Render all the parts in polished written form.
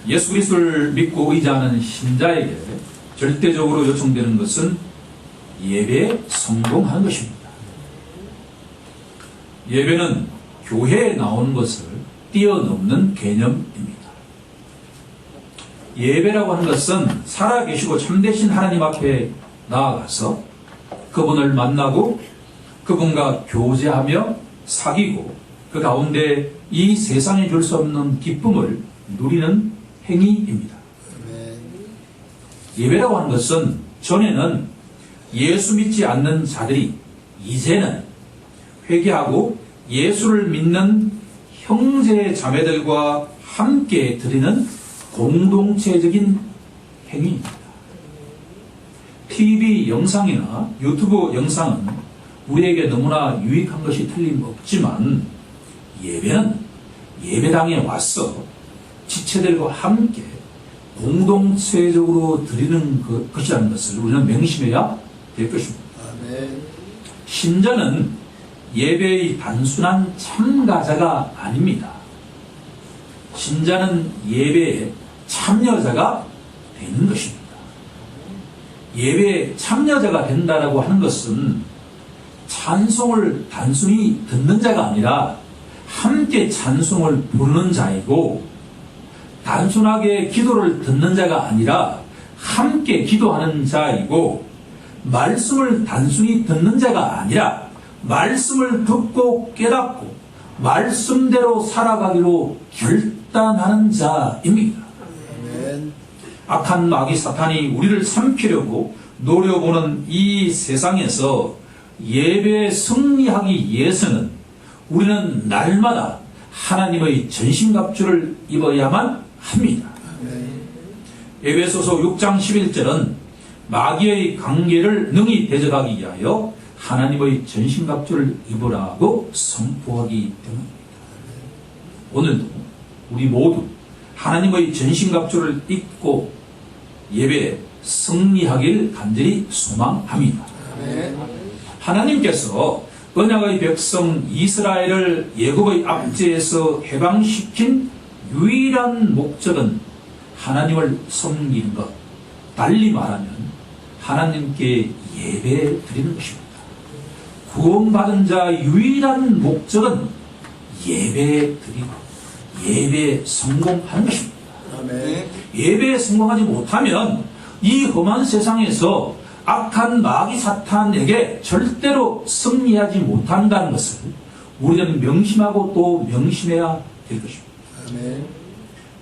예수 그리스도를 믿고 의지하는 신자에게 절대적으로 요청되는 것은 예배에 성공하는 것입니다. 예배는 교회에 나오는 것을 뛰어넘는 개념입니다. 예배라고 하는 것은 살아계시고 참되신 하나님 앞에 나아가서 그분을 만나고 그분과 교제하며 사귀고 그 가운데 이 세상에 줄 수 없는 기쁨을 누리는 행위입니다. 예배라고 하는 것은 전에는 예수 믿지 않는 자들이 이제는 회개하고 예수를 믿는 형제 자매들과 함께 드리는 공동체적인 행위입니다. TV 영상이나 유튜브 영상은 우리에게 너무나 유익한 것이 틀림없지만 예배는 예배당에 와서 지체들과 함께 공동체적으로 드리는 것이라는 것을 우리는 명심해야 될 것입니다. 신자는 예배의 단순한 참가자가 아닙니다. 신자는 예배에 참여자가 되는 것입니다. 예배에 참여자가 된다라고 하는 것은 찬송을 단순히 듣는 자가 아니라 함께 찬송을 부르는 자이고, 단순하게 기도를 듣는 자가 아니라 함께 기도하는 자이고, 말씀을 단순히 듣는 자가 아니라 말씀을 듣고 깨닫고 말씀대로 살아가기로 결단하는 자입니다. 악한 마귀 사탄이 우리를 삼키려고 노려보는 이 세상에서 예배에 승리하기 위해서는 우리는 날마다 하나님의 전신갑주를 입어야만 합니다. 에베소서 6장 11절은 마귀의 관계를 능히 대적하기 위하여 하나님의 전신갑주를 입으라고 선포하기 때문입니다. 오늘도 우리 모두 하나님의 전신갑주를 입고 예배에 승리하길 간절히 소망합니다. 하나님께서 언약의 백성 이스라엘을 예굽의 압제에서 해방시킨 유일한 목적은 하나님을 섬기는 것, 달리 말하면 하나님께 예배 드리는 것입니다. 구원받은 자의 유일한 목적은 예배 드리고 예배에 성공하는 것입니다. 예배에 성공하지 못하면 이 험한 세상에서 악한 마귀 사탄에게 절대로 승리하지 못한다는 것을 우리는 명심하고 또 명심해야 될 것입니다.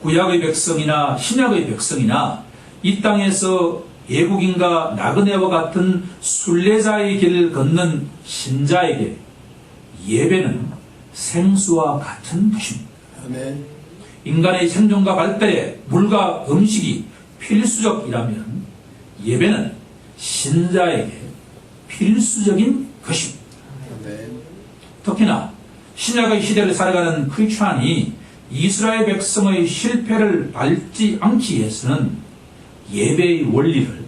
구약의 백성이나 신약의 백성이나 이 땅에서 애국인과 나그네와 같은 순례자의 길을 걷는 신자에게 예배는 생수와 같은 것입니다. 인간의 생존과 발달에 물과 음식이 필수적이라면 예배는 신자에게 필수적인 것입니다. 특히나 신약의 시대를 살아가는 크리스찬이 이스라엘 백성의 실패를 밟지 않기 위해서는 예배의 원리를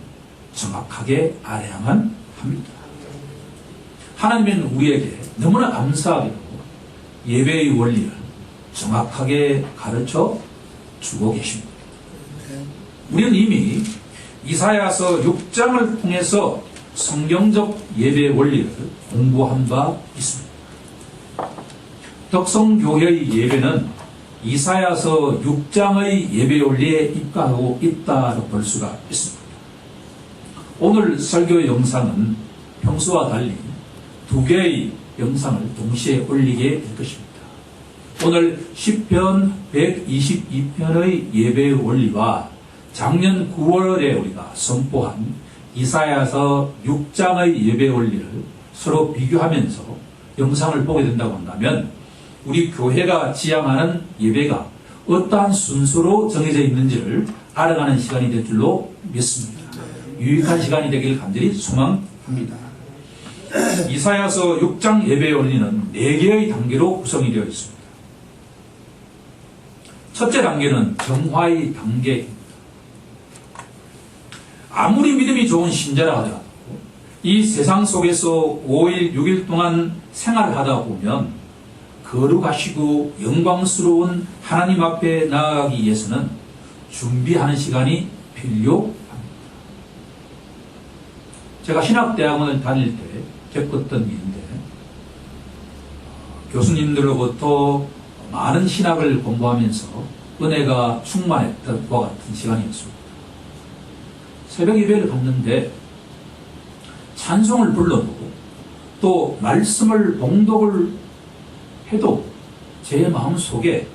정확하게 알아야만 합니다. 하나님은 우리에게 너무나 감사하게도 예배의 원리를 정확하게 가르쳐 주고 계십니다. 우리는 이미 이사야서 6장을 통해서 성경적 예배 원리를 공부한 바 있습니다. 덕성교회의 예배는 이사야서 6장의 예배 원리에 입각하고 있다고 볼 수가 있습니다. 오늘 설교 영상은 평소와 달리 두 개의 영상을 동시에 올리게 될 것입니다. 오늘 시편 122편의 예배의 원리와 작년 9월에 우리가 선포한 이사야서 6장의 예배 원리를 서로 비교하면서 영상을 보게 된다고 한다면 우리 교회가 지향하는 예배가 어떠한 순서로 정해져 있는지를 알아가는 시간이 될 줄로 믿습니다. 유익한 시간이 되길 간절히 소망합니다. 이사야서 6장 예배 원리는 4개의 단계로 구성이 되어 있습니다. 첫째 단계는 정화의 단계입니다. 아무리 믿음이 좋은 신자라 하더라도 이 세상 속에서 5일, 6일 동안 생활을 하다 보면 거룩하시고 영광스러운 하나님 앞에 나아가기 위해서는 준비하는 시간이 필요합니다. 제가 신학대학원을 다닐 때 겪었던 일인데 교수님들로부터 많은 신학을 공부하면서 은혜가 충만했던 그와 같은 시간이었습니다. 새벽 예배를 갔는데 찬송을 불러도 또 말씀을 봉독을 해도 제 마음속에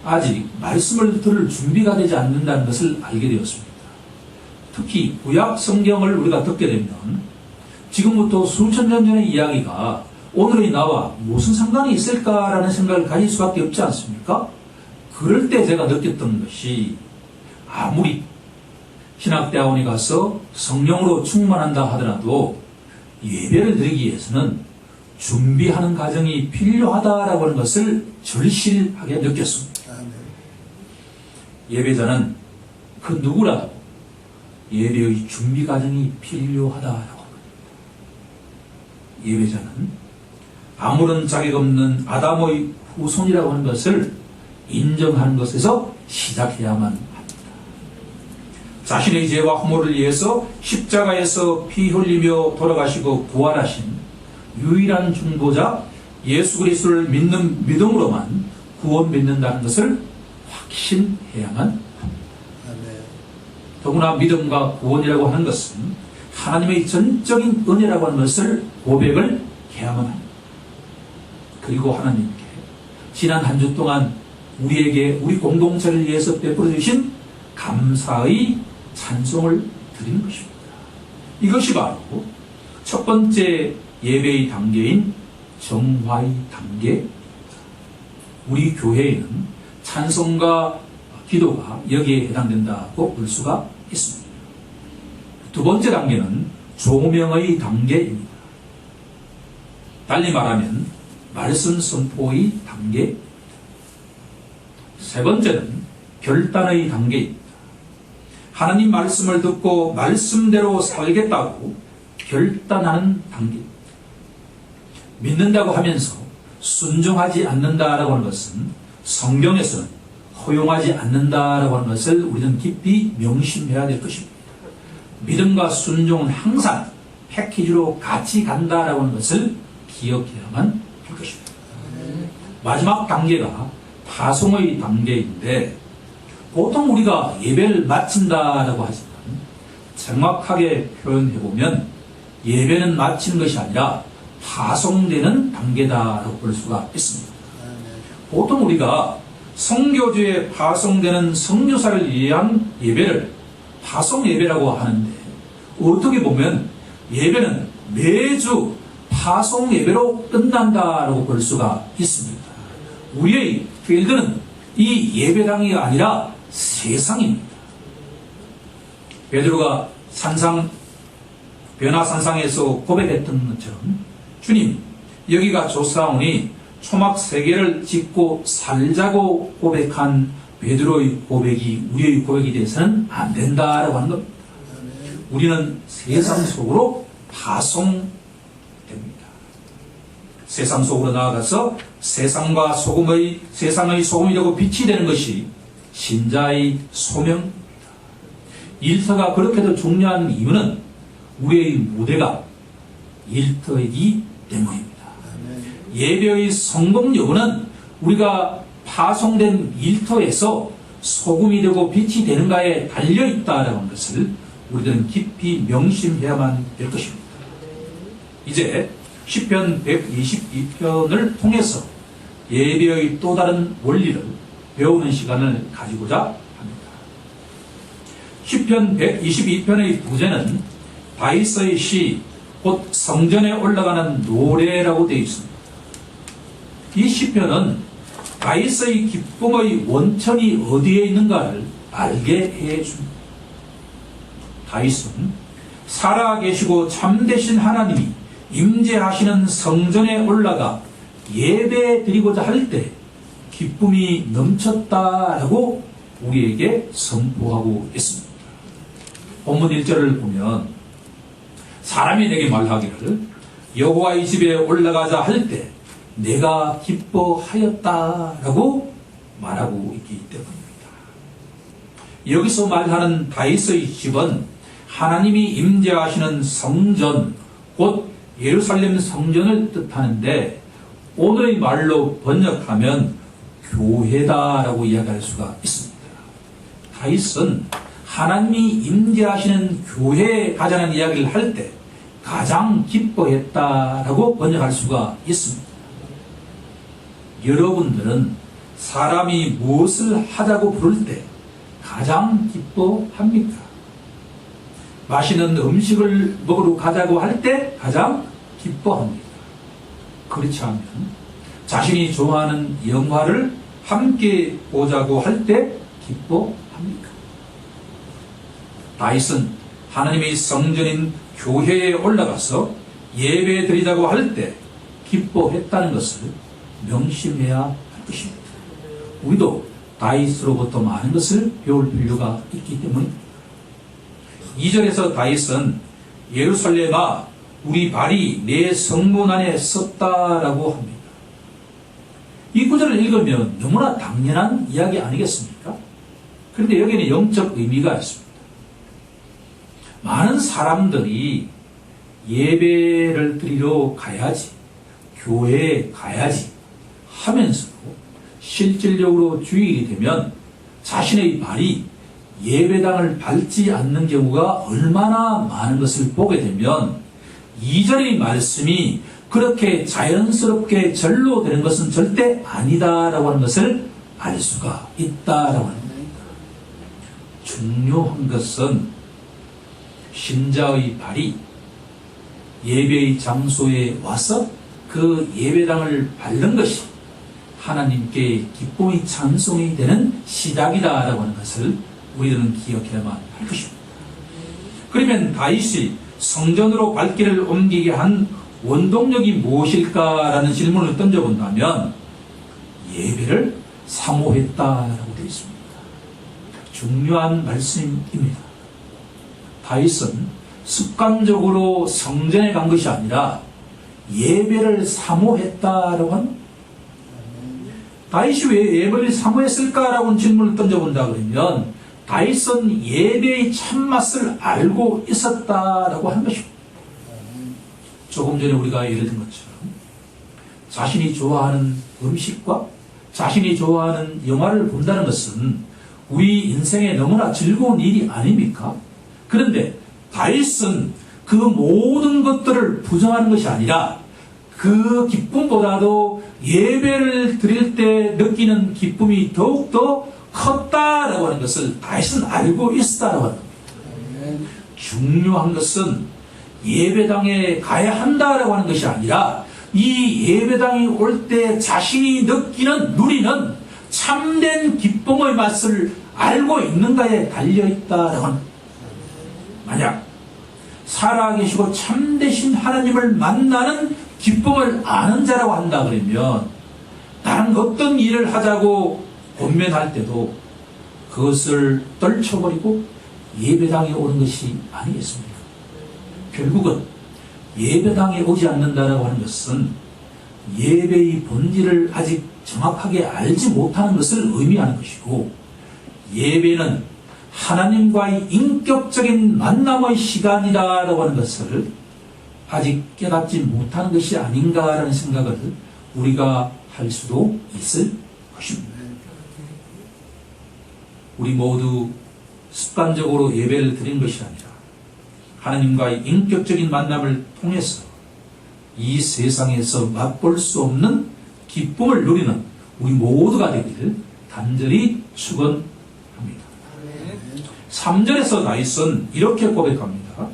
아직 말씀을 들을 준비가 되지 않는다는 것을 알게 되었습니다. 특히 구약 성경을 우리가 듣게 되면 지금부터 수천 년 전의 이야기가 오늘의 나와 무슨 상관이 있을까라는 생각을 가질 수밖에 없지 않습니까? 그럴 때 제가 느꼈던 것이 아무리 신학대학원에 가서 성령으로 충만한다 하더라도 예배를 드리기 위해서는 준비하는 과정이 필요하다라고 하는 것을 절실하게 느꼈습니다. 예배자는 그 누구라도 예배의 준비 과정이 필요하다라고 합니다. 예배자는 아무런 자격 없는 아담의 후손이라고 하는 것을 인정하는 것에서 시작해야만 합니다. 자신의 죄와 허물을 위해서 십자가에서 피 흘리며 돌아가시고 부활하신 유일한 중보자 예수 그리스도를 믿는 믿음으로만 구원 믿는다는 것을 확신해야만 합니다. 더구나 믿음과 구원이라고 하는 것은 하나님의 전적인 은혜라고 하는 것을 고백을 해야만 합니다. 그리고 하나님께 지난 한 주 동안 우리에게 우리 공동체를 위해서 베풀어 주신 감사의 찬송을 드리는 것입니다. 이것이 바로 첫 번째 예배의 단계인 정화의 단계입니다. 우리 교회에는 찬송과 기도가 여기에 해당된다고 볼 수가 있습니다. 두 번째 단계는 조명의 단계입니다. 달리 말하면 말씀 선포의 단계입니다. 세 번째는 결단의 단계입니다. 하나님 말씀을 듣고 말씀대로 살겠다고 결단하는 단계입니다. 믿는다고 하면서 순종하지 않는다라고 하는 것은 성경에서는 허용하지 않는다라고 하는 것을 우리는 깊이 명심해야 될 것입니다. 믿음과 순종은 항상 패키지로 같이 간다라고 하는 것을 기억해야만 할 것입니다. 마지막 단계가 파송의 단계인데 보통 우리가 예배를 마친다라고 하지만 정확하게 표현해보면 예배는 마치는 것이 아니라 파송되는 단계다라고 볼 수가 있습니다. 보통 우리가 성교주에 파송되는 선교사를 위한 예배를 파송 예배라고 하는데 어떻게 보면 예배는 매주 파송 예배로 끝난다라고 볼 수가 있습니다. 우리의 필드는 이 예배당이 아니라 세상입니다. 베드로가 변화산상에서 고백했던 것처럼 주님 여기가 좋사오니 초막 3개를 짓고 살자고 고백한 베드로의 고백이 우리의 고백이 돼서는 안 된다라고 하는 겁니다. 우리는 세상 속으로 파송됩니다. 세상 속으로 나아가서 세상의 소금이 되고 빛이 되는 것이 신자의 소명입니다. 일터가 그렇게도 중요한 이유는 우리의 무대가 일터이기 때문입니다. 예배의 성공 여부는 우리가 파송된 일터에서 소금이 되고 빛이 되는가에 달려있다는 것을 우리는 깊이 명심해야만 될 것입니다. 이제 시편 122편을 통해서 예배의 또 다른 원리를 배우는 시간을 가지고자 합니다. 시편 122편의 부제는 다윗의 시, 곧 성전에 올라가는 노래라고 되어 있습니다. 이 시편은 다윗의 기쁨의 원천이 어디에 있는가를 알게 해줍니다. 다윗은 살아계시고 참되신 하나님이 임재하시는 성전에 올라가 예배 드리고자 할 때 기쁨이 넘쳤다라고 우리에게 선포하고 있습니다. 본문 1절을 보면 사람이 내게 말하기를 여호와의 집에 올라가자 할 때 내가 기뻐하였다라고 말하고 있기 때문입니다. 여기서 말하는 다윗의 집은 하나님이 임재하시는 성전, 곧 예루살렘 성전을 뜻하는데 오늘의 말로 번역하면 교회다라고 이야기할 수가 있습니다. 다윗은 하나님이 임재하시는 교회에 가자는 이야기를 할 때 가장 기뻐했다라고 번역할 수가 있습니다. 여러분들은 사람이 무엇을 하자고 부를 때 가장 기뻐합니까? 맛있는 음식을 먹으러 가자고 할 때 가장 기뻐합니다. 그렇지 않으면 자신이 좋아하는 영화를 함께 보자고 할 때 기뻐합니까? 다윗은 하나님의 성전인 교회에 올라가서 예배 드리자고 할 때 기뻐했다는 것을 명심해야 할 것입니다. 우리도 다윗으로부터 많은 것을 배울 필요가 있기 때문입니다. 2절에서 다윗은 예루살렘아 우리 발이 내 성문 안에 섰다라고 합니다. 이 구절을 읽으면 너무나 당연한 이야기 아니겠습니까? 그런데 여기는 영적 의미가 있습니다. 많은 사람들이 예배를 드리러 가야지, 교회에 가야지 하면서도 실질적으로 주일이 되면 자신의 발이 예배당을 밟지 않는 경우가 얼마나 많은 것을 보게 되면 2절의 말씀이 그렇게 자연스럽게 절로 되는 것은 절대 아니다라고 하는 것을 알 수가 있다라고 하는 겁니다. 중요한 것은 신자의 발이 예배의 장소에 와서 그 예배당을 밟는 것이 하나님께 기쁨의 찬송이 되는 시작이다라고 하는 것을 우리들은 기억해야만 할 것입니다. 그러면 다윗이 성전으로 발길을 옮기게 한 원동력이 무엇일까라는 질문을 던져본다면 예배를 사모했다라고 되어 있습니다. 중요한 말씀입니다. 다윗은 습관적으로 성전에 간 것이 아니라 예배를 사모했다라고 하는, 다윗이 왜 예배를 사모했을까라고 하는 질문을 던져본다 그러면 다윗은 예배의 참맛을 알고 있었다라고 하는 것입니다. 조금 전에 우리가 예를 든 것처럼 자신이 좋아하는 음식과 자신이 좋아하는 영화를 본다는 것은 우리 인생에 너무나 즐거운 일이 아닙니까? 그런데 다윗은 그 모든 것들을 부정하는 것이 아니라 그 기쁨보다도 예배를 드릴 때 느끼는 기쁨이 더욱더 컸다라고 하는 것을 다윗은 알고 있었다라고 합니다. 중요한 것은 예배당에 가야 한다라고 하는 것이 아니라 이 예배당에 올 때 자신이 느끼는, 누리는 참된 기쁨의 맛을 알고 있는가에 달려있다라고 합니다. 만약 살아계시고 참되신 하나님을 만나는 기쁨을 아는 자라고 한다 그러면 다른 어떤 일을 하자고 권면할 때도 그것을 떨쳐버리고 예배당에 오는 것이 아니겠습니까? 결국은 예배당에 오지 않는다라고 하는 것은 예배의 본질을 아직 정확하게 알지 못하는 것을 의미하는 것이고, 예배는 하나님과의 인격적인 만남의 시간이다라고 하는 것을 아직 깨닫지 못하는 것이 아닌가라는 생각을 우리가 할 수도 있을 것입니다. 우리 모두 습관적으로 예배를 드린 것이 아니라 하나님과의 인격적인 만남을 통해서 이 세상에서 맛볼 수 없는 기쁨을 누리는 우리 모두가 되기를 간절히 축원합니다. 3절에서 다윗은 이렇게 고백합니다.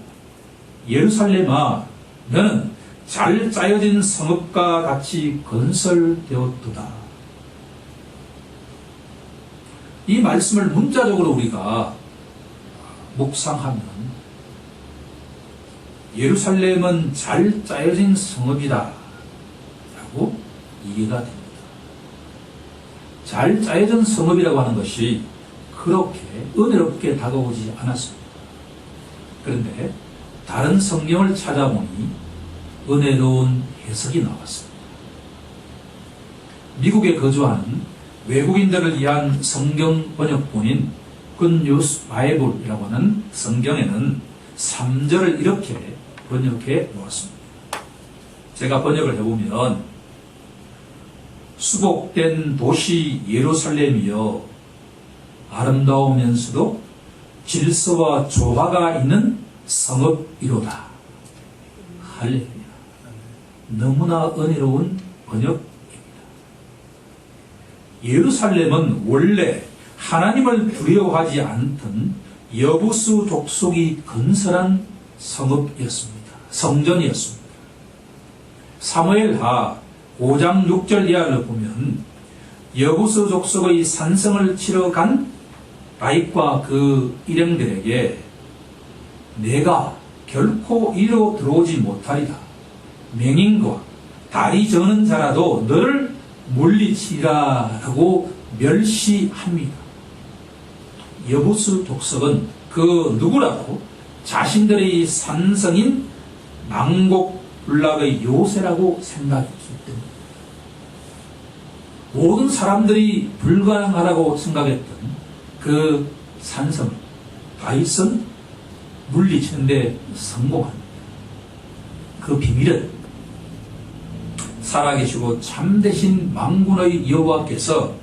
예루살렘아 너는 잘 짜여진 성읍과 같이 건설되었도다. 이 말씀을 문자적으로 우리가 묵상하면 예루살렘은 잘 짜여진 성읍이다 라고 이해가 됩니다. 잘 짜여진 성읍이라고 하는 것이 그렇게 은혜롭게 다가오지 않았습니다. 그런데 다른 성경을 찾아보니 은혜로운 해석이 나왔습니다. 미국에 거주하는 외국인들을 위한 성경 번역본인 굿뉴스 바이블이라고 하는 성경에는 3절을 이렇게 번역해 놓았습니다. 제가 번역을 해보면 수복된 도시 예루살렘이여 아름다우면서도 질서와 조화가 있는 성읍이로다. 할렐루야. 너무나 은혜로운 번역입니다. 예루살렘은 원래 하나님을 두려워하지 않던 여부수 족속이 건설한 성읍이었습니다. 성전이었습니다. 사무엘하 5장 6절 이하를 보면 여부수 족속의 산성을 치러 간 다윗과 그 일행들에게 내가 결코 이리로 들어오지 못하리라. 맹인과 다리 저는 자라도 너를 물리치라 라고 멸시합니다. 여부수 족속은 그 누구라도 자신들의 산성인 망곡불락의 요새라고 생각했기 때문에 모든 사람들이 불가능하다고 생각했던 그 산성을 다윗은 물리치는데 성공합니다. 그 비밀은 살아계시고 참되신 만군의 여호와께서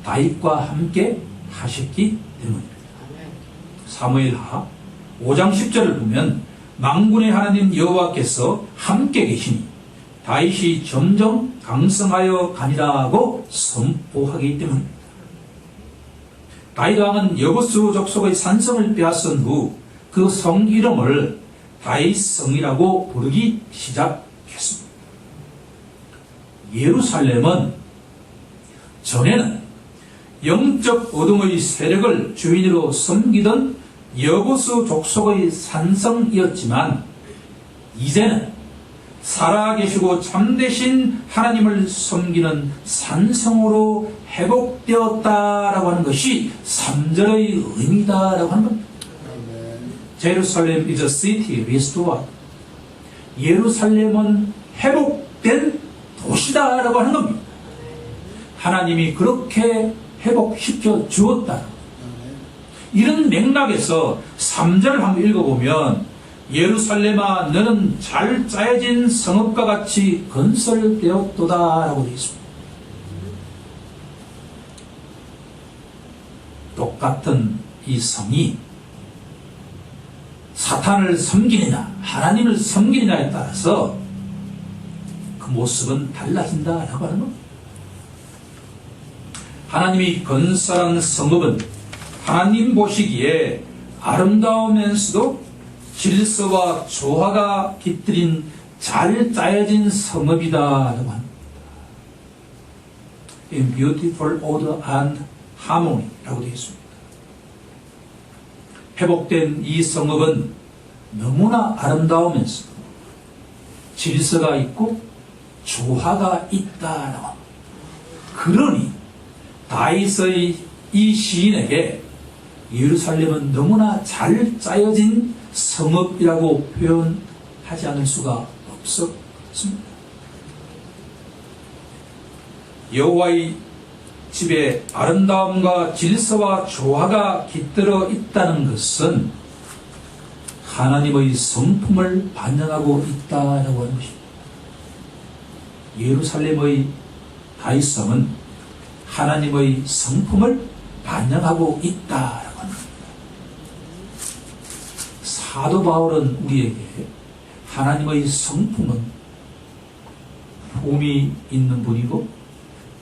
다윗과 함께 하셨기 때문입니다. 사무엘하 5장 10절을 보면 만군의 하나님 여호와께서 함께 계시니 다윗이 점점 강성하여 가니라고 선포하기 때문입니다. 다윗 왕은 여부수 족속의 산성을 빼앗은 후 그 성 이름을 다윗성이라고 부르기 시작했습니다. 예루살렘은 전에는 영적 어둠의 세력을 주인으로 섬기던 여부수 족속의 산성이었지만 이제는 살아계시고 참되신 하나님을 섬기는 산성으로 회복되었다라고 하는 것이 3절의 의미다라고 하는 겁니다. Jerusalem is a city restored. 예루살렘은 회복된 도시다라고 하는 겁니다. 하나님이 그렇게 회복시켜 주었다. 이런 맥락에서 3절을 한번 읽어보면 예루살렘아 너는 잘 짜여진 성읍과 같이 건설되었도다 라고 되어 있습니다. 똑같은 이 성이 사탄을 섬기느냐 하나님을 섬기느냐에 따라서 그 모습은 달라진다라고 하는 겁니다. 하나님이 건설한 성읍은 하나님 보시기에 아름다우면서도 질서와 조화가 깃들인 잘 짜여진 성읍이다라고 합니다. In beautiful order and harmony라고 되어 있습니다. 회복된 이 성읍은 너무나 아름다우면서 질서가 있고 조화가 있다라고 합니다. 그러니 다윗의 이 시인에게 예루살렘은 너무나 잘 짜여진 성읍이라고 표현하지 않을 수가 없었습니다. 여호와의 집에 아름다움과 질서와 조화가 깃들어 있다는 것은 하나님의 성품을 반영하고 있다라고 하는 것입니다. 예루살렘의 다윗성은 하나님의 성품을 반영하고 있다라고 합니다. 사도 바울은 우리에게 하나님의 성품은 품이 있는 분이고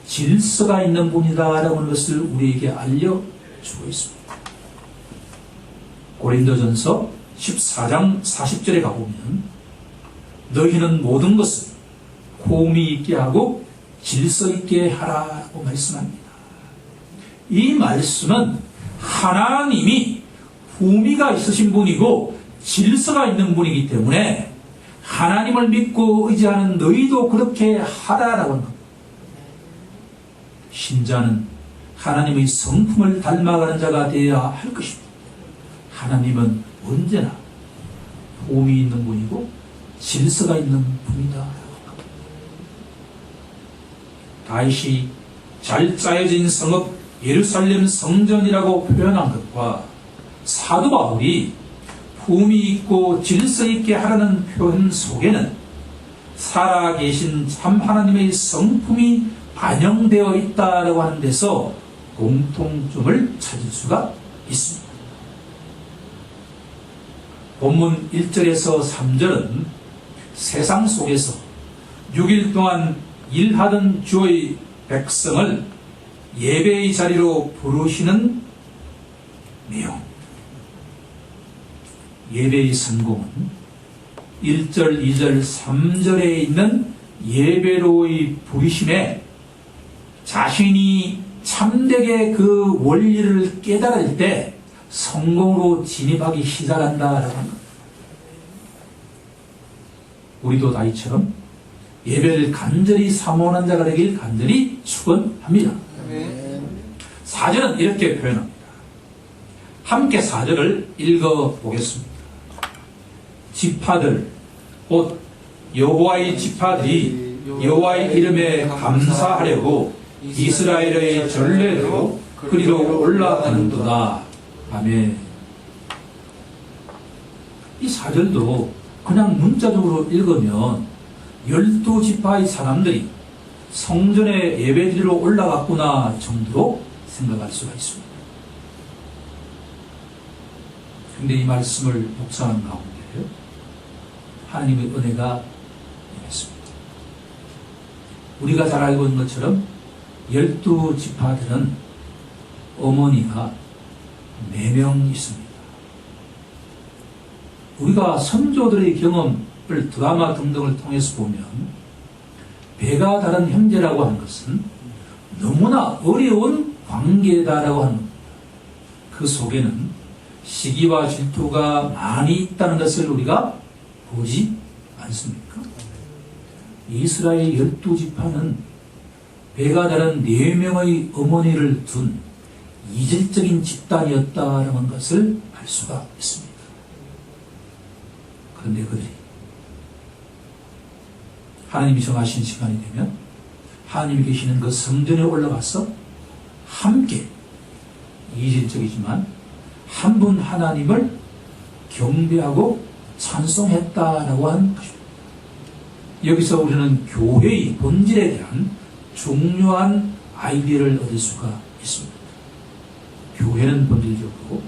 질서가 있는 분이다라고 하는 것을 우리에게 알려주고 있습니다. 고린도전서 14장 40절에 가보면 너희는 모든 것을 호음이 있게 하고 질서 있게 하라고 말씀합니다. 이 말씀은 하나님이 품위가 있으신 분이고 질서가 있는 분이기 때문에 하나님을 믿고 의지하는 너희도 그렇게 하라라고 합니다. 신자는 하나님의 성품을 닮아가는 자가 되어야 할 것입니다. 하나님은 언제나 품위 있는 분이고 질서가 있는 분이다. 다윗이 잘 짜여진 성읍 예루살렘 성전이라고 표현한 것과 사도 바울이 품위 있고 질서 있게 하라는 표현 속에는 살아계신 참 하나님의 성품이 반영되어 있다라고 하는 데서 공통점을 찾을 수가 있습니다. 본문 1절에서 3절은 세상 속에서 6일 동안 일하던 주의 백성을 예배의 자리로 부르시는 내용. 예배의 성공은 1절, 2절, 3절에 있는 예배로의 부르심에 자신이 참되게 그 원리를 깨달을 때 성공으로 진입하기 시작한다라는 것. 우리도 다이처럼 예배를 간절히 사모하는 자가 되길 간절히 축원합니다. 4절은 이렇게 표현합니다. 함께 4절을 읽어보겠습니다. 지파들 곧 여호와의 지파들이 여호와의 이름에 감사하려고 이스라엘의 전례대로 그리로 올라가는도다. 아멘. 이 4절도 그냥 문자적으로 읽으면 12지파의 사람들이 성전의 예배드리러 올라갔구나 정도로 생각할 수가 있습니다. 그런데 이 말씀을 묵상하는 가운데 하나님의 은혜가 임했습니다. 우리가 잘 알고 있는 것처럼 12지파들은 어머니가 4명 있습니다. 우리가 선조들의 경험을 드라마 등등을 통해서 보면 배가 다른 형제라고 하는 것은 너무나 어려운 관계다라고 하는 겁니다. 그 속에는 시기와 질투가 많이 있다는 것을 우리가 보지 않습니까? 이스라엘 12지파는 배가 다른 4명의 어머니를 둔 이질적인 집단이었다는 것을 알 수가 있습니다. 그런데 그들이 하나님이 정하신 시간이 되면 하나님이 계시는 그 성전에 올라가서 함께 이질적이지만 한 분 하나님을 경배하고 찬송했다라고 하는 것입니다. 여기서 우리는 교회의 본질에 대한 중요한 아이디어를 얻을 수가 있습니다. 교회는 본질적으로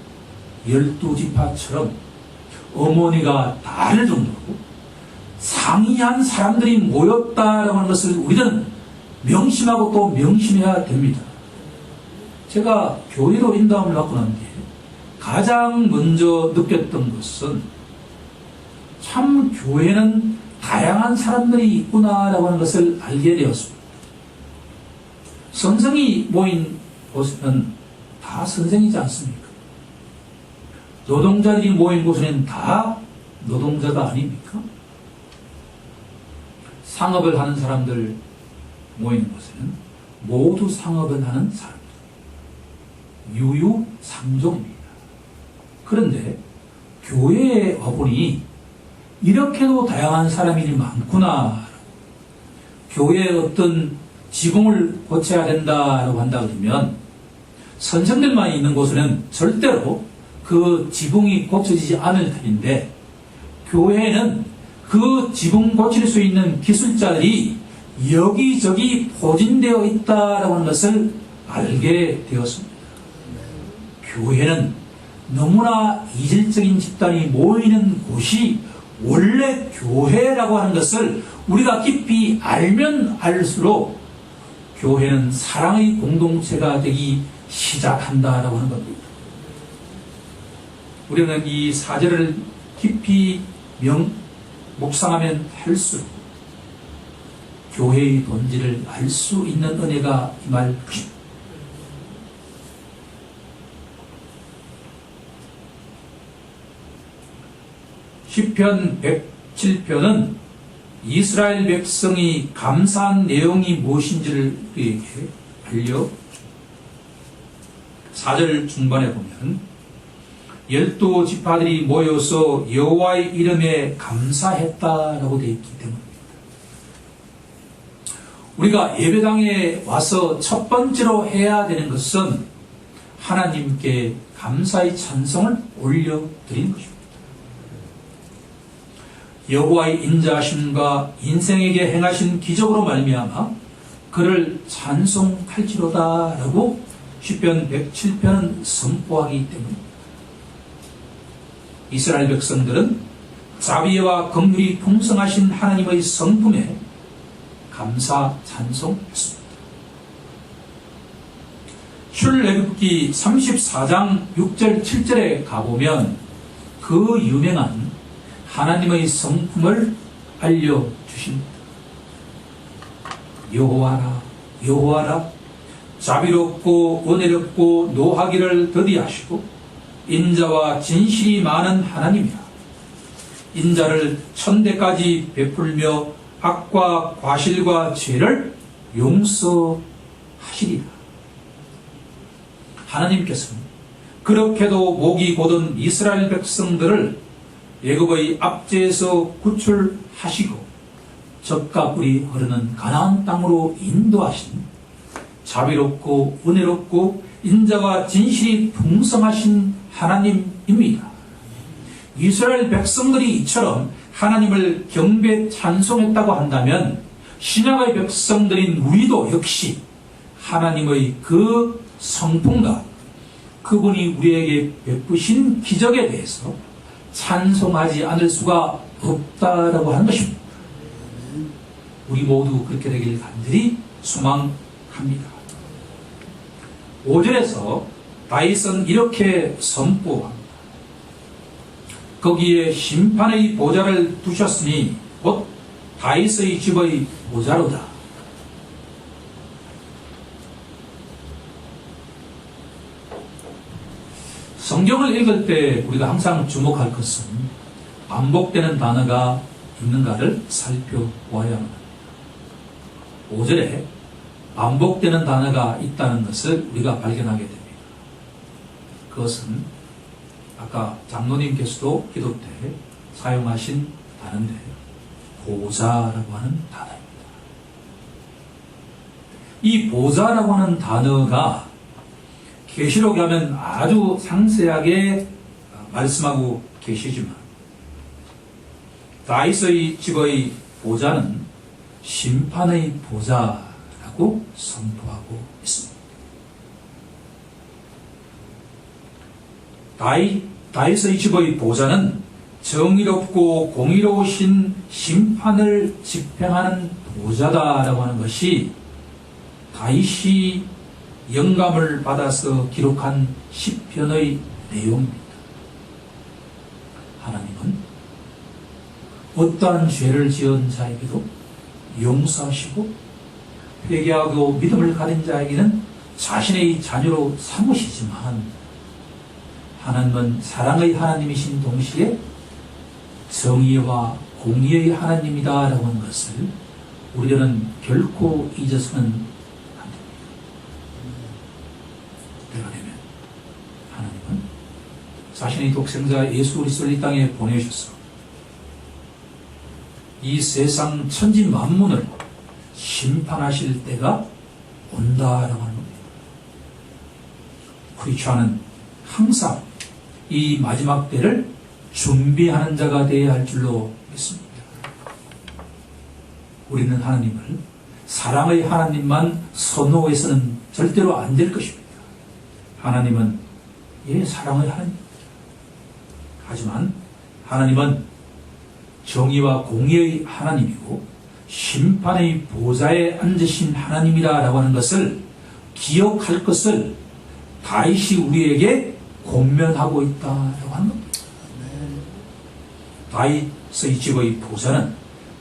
12지파처럼 어머니가 다를 정도로 상이한 사람들이 모였다라고 하는 것을 우리는 명심하고 또 명심해야 됩니다. 제가 교회로 인도함을 받고 난 뒤에 가장 먼저 느꼈던 것은 참 교회는 다양한 사람들이 있구나라고 하는 것을 알게 되었습니다. 선생이 모인 곳은 다 선생이지 않습니까? 노동자들이 모인 곳은 다 노동자가 아닙니까? 상업을 하는 사람들 모이는 곳에는 모두 상업을 하는 사람들. 유유상종입니다. 그런데 교회에 와보니 이렇게도 다양한 사람이 많구나. 교회에 어떤 지붕을 고쳐야 된다라고 한다 그러면 선생들만 있는 곳에는 절대로 그 지붕이 고쳐지지 않을 터인데 교회에는 그 지붕 고칠 수 있는 기술자들이 여기저기 포진되어 있다라고 하는 것을 알게 되었습니다. 교회는 너무나 이질적인 집단이 모이는 곳이 원래 교회라고 하는 것을 우리가 깊이 알면 알수록 교회는 사랑의 공동체가 되기 시작한다라고 하는 겁니다. 우리는 이 4절을 깊이 묵상하면 할수록 교회의 본질을 알 수 있는 은혜가 임할 것입니다. 시편 107편은 이스라엘 백성이 감사한 내용이 무엇인지를 우리에게 알려 4절 중반에 보면 12지파들이 모여서 여호와의 이름에 감사했다라고 되어 있기 때문입니다. 우리가 예배당에 와서 첫 번째로 해야 되는 것은 하나님께 감사의 찬송을 올려드리는 것입니다. 여호와의 인자하심과 인생에게 행하신 기적으로 말미암아 그를 찬송할지로다 라고 시편 107편은 선포하기 때문입니다. 이스라엘 백성들은 자비와 긍휼이 풍성하신 하나님의 성품에 감사 찬송했습니다. 출애굽기 34장 6절 7절에 가보면 그 유명한 하나님의 성품을 알려주십니다. 여호와라 여호와라 자비롭고 은혜롭고 노하기를 더디하시고 인자와 진실이 많은 하나님이라. 인자를 천대까지 베풀며 악과 과실과 죄를 용서하시리라. 하나님께서는 그렇게도 목이 곧은 이스라엘 백성들을 애굽의 압제에서 구출하시고 젖과 꿀이 흐르는 가나안 땅으로 인도하신 자비롭고 은혜롭고 인자와 진실이 풍성하신 하나님입니다. 이스라엘 백성들이 이처럼 하나님을 경배 찬송했다고 한다면 신약의 백성들인 우리도 역시 하나님의 그 성품과 그분이 우리에게 베푸신 기적에 대해서 찬송하지 않을 수가 없다라고 하는 것입니다. 우리 모두 그렇게 되길 간절히 소망합니다. 5절에서 다윗은 이렇게 선포합니다. 거기에 심판의 보좌를 두셨으니 곧 다윗의 집의 보좌로다. 성경을 읽을 때 우리가 항상 주목할 것은 반복되는 단어가 있는가를 살펴보아야 합니다. 5절에 반복되는 단어가 있다는 것을 우리가 발견하게 됩니다. 그것은 아까 장로님께서도 기도 때 사용하신 단어인데 보좌라고 하는 단어입니다. 이 보좌라고 하는 단어가 계시록에 하면 아주 상세하게 말씀하고 계시지만 다윗의 집의 보좌는 심판의 보좌라고 선포하고 있습니다. 다윗의 집의 보좌는 정의롭고 공의로우신 심판을 집행하는 보좌다라고 하는 것이 다윗이 영감을 받아서 기록한 시편의 내용입니다. 하나님은 어떠한 죄를 지은 자에게도 용서하시고 회개하고 믿음을 가진 자에게는 자신의 자녀로 삼으시지만 하나님은 사랑의 하나님이신 동시에 정의와 공의의 하나님이다라고 하는 것을 우리들은 결코 잊어서는 안 됩니다. 때가 되면 하나님은 자신의 독생자 예수 그리스도를 이 땅에 보내셔서 이 세상 천지 만문을 심판하실 때가 온다라고 하는 겁니다. 크리스천은 항상 이 마지막 때를 준비하는 자가 되어야 할 줄로 믿습니다. 우리는 하나님을 사랑의 하나님만 선호해서는 절대로 안 될 것입니다. 하나님은 사랑의 하나님. 하지만 하나님은 정의와 공의의 하나님이고 심판의 보좌에 앉으신 하나님이라고 하는 것을 기억할 것을 다윗이 우리에게 권면하고 있다라고 하는 겁니다. 다윗의 집의 보좌는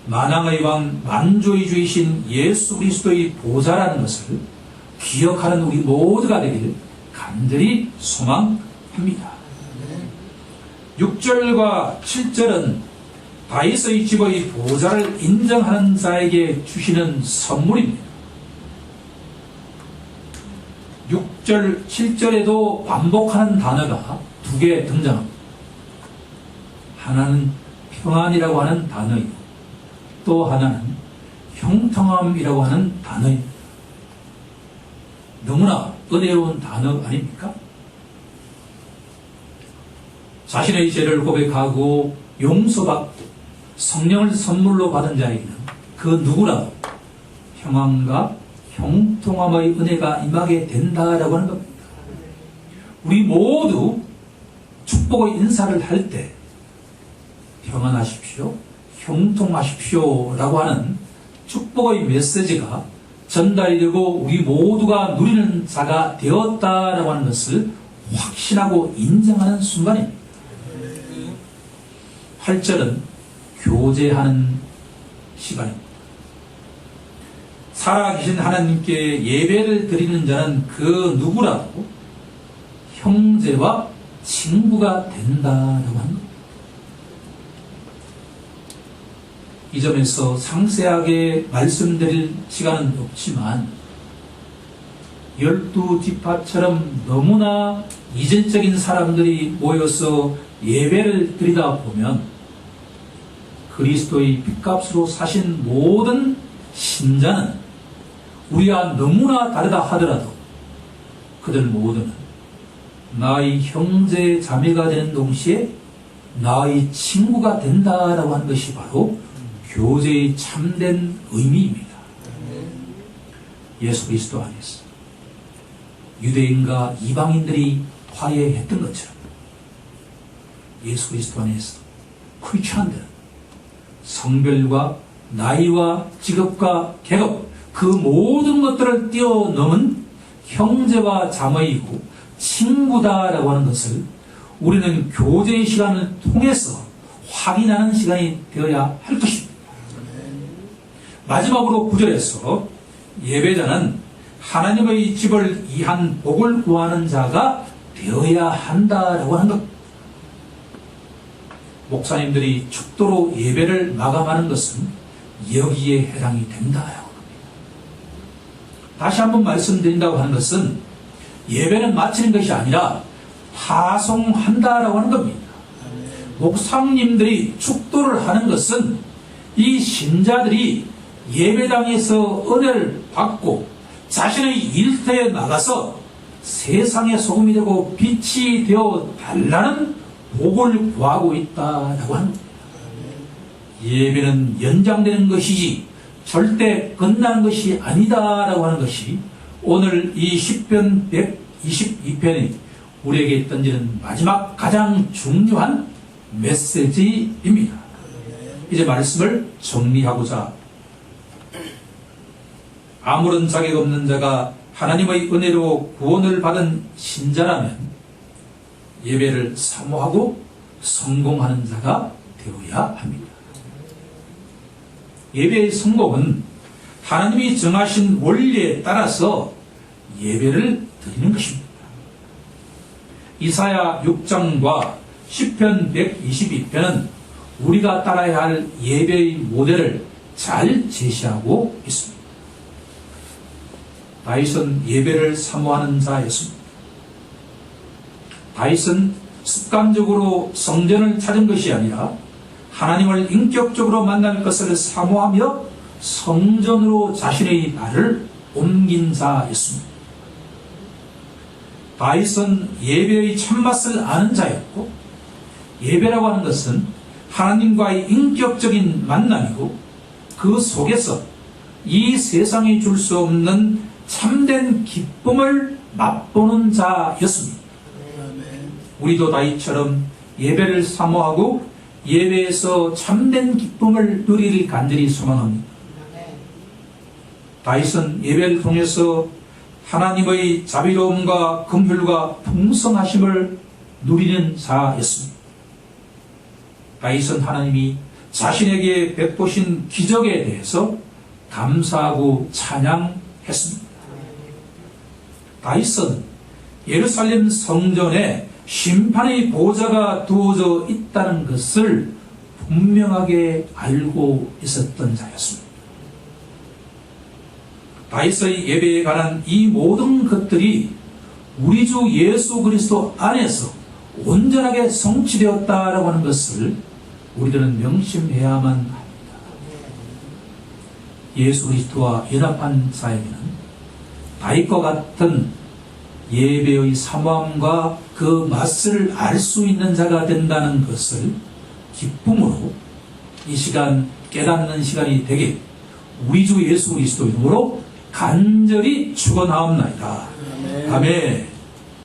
만왕의 왕 만주의 주이신 예수 그리스도의 보좌라는 것을 기억하는 우리 모두가 되기를 간절히 소망합니다. 6절과 7절은 다윗의 집의 보좌를 인정하는 자에게 주시는 선물입니다. 6절, 7절에도 반복하는 단어가 두 개 등장합니다. 하나는 평안이라고 하는 단어이고 또 하나는 형통함이라고 하는 단어입니다. 너무나 은혜로운 단어 아닙니까? 자신의 죄를 고백하고 용서받고 성령을 선물로 받은 자에게는 그 누구라도 평안과 형통함의 은혜가 임하게 된다라고 하는 겁니다. 우리 모두 축복의 인사를 할 때 평안하십시오, 형통하십시오 라고 하는 축복의 메시지가 전달이 되고 우리 모두가 누리는 자가 되었다라고 하는 것을 확신하고 인정하는 순간입니다. 8절은 교제하는 시간입니다. 살아계신 하나님께 예배를 드리는 자는 그 누구라도 형제와 친구가 된다라고 합니다. 이 점에서 상세하게 말씀드릴 시간은 없지만 12지파처럼 너무나 이전적인 사람들이 모여서 예배를 드리다 보면 그리스도의 핏값으로 사신 모든 신자는 우리와 너무나 다르다 하더라도 그들 모두는 나의 형제 자매가 되는 동시에 나의 친구가 된다라고 하는 것이 바로 교제의 참된 의미입니다. 예수 그리스도 안에서 유대인과 이방인들이 화해했던 것처럼 예수 그리스도 안에서 크리스천들은 성별과 나이와 직업과 계급 그 모든 것들을 뛰어넘은 형제와 자매이고 친구다라고 하는 것을 우리는 교제의 시간을 통해서 확인하는 시간이 되어야 할 것입니다. 마지막으로 9절에서 예배자는 하나님의 집을 이한 복을 구하는 자가 되어야 한다라고 하는 것. 목사님들이 축도로 예배를 마감하는 것은 여기에 해당이 된다라고 합니다. 다시 한번 말씀드린다고 하는 것은 예배는 마치는 것이 아니라 파송한다라고 하는 겁니다. 목사님들이 축도를 하는 것은 이 신자들이 예배당에서 은혜를 받고 자신의 일터에 나가서 세상의 소금이 되고 빛이 되어 달라는 복을 구하고 있다라고 합니다. 예배는 연장되는 것이지 절대 끝나는 것이 아니다라고 하는 것이 오늘 이 시편 122편이 우리에게 던지는 마지막 가장 중요한 메시지입니다. 이제 말씀을 정리하고자 아무런 자격 없는 자가 하나님의 은혜로 구원을 받은 신자라면 예배를 사모하고 성공하는 자가 되어야 합니다. 예배의 성공은 하나님이 정하신 원리에 따라서 예배를 드리는 것입니다. 이사야 6장과 시편 122편은 우리가 따라야 할 예배의 모델을 잘 제시하고 있습니다. 다윗은 예배를 사모하는 자였습니다. 다윗은 습관적으로 성전을 찾은 것이 아니라 하나님을 인격적으로 만날 것을 사모하며 성전으로 자신의 발을 옮긴 자였습니다. 다윗은 예배의 참맛을 아는 자였고 예배라고 하는 것은 하나님과의 인격적인 만남이고 그 속에서 이 세상이 줄 수 없는 참된 기쁨을 맛보는 자였습니다. 우리도 다윗처럼 예배를 사모하고 예배에서 참된 기쁨을 누리길 간절히 소망합니다. 다윗은 예배를 통해서 하나님의 자비로움과 긍휼과 풍성하심을 누리는 자였습니다. 다윗은 하나님이 자신에게 베푸신 기적에 대해서 감사하고 찬양했습니다. 다윗은 예루살렘 성전에 심판의 보좌가 두어져 있다는 것을 분명하게 알고 있었던 자였습니다. 다윗의 예배에 관한 이 모든 것들이 우리 주 예수 그리스도 안에서 온전하게 성취되었다라고 하는 것을 우리들은 명심해야만 합니다. 예수 그리스도와 연합한 자에게는 다윗과 같은 예배의 사모함과 그 맛을 알 수 있는 자가 된다는 것을 기쁨으로 이 시간 깨닫는 시간이 되게 우리 주 예수 그리스도 이름으로 간절히 축원하옵나이다. 아멘.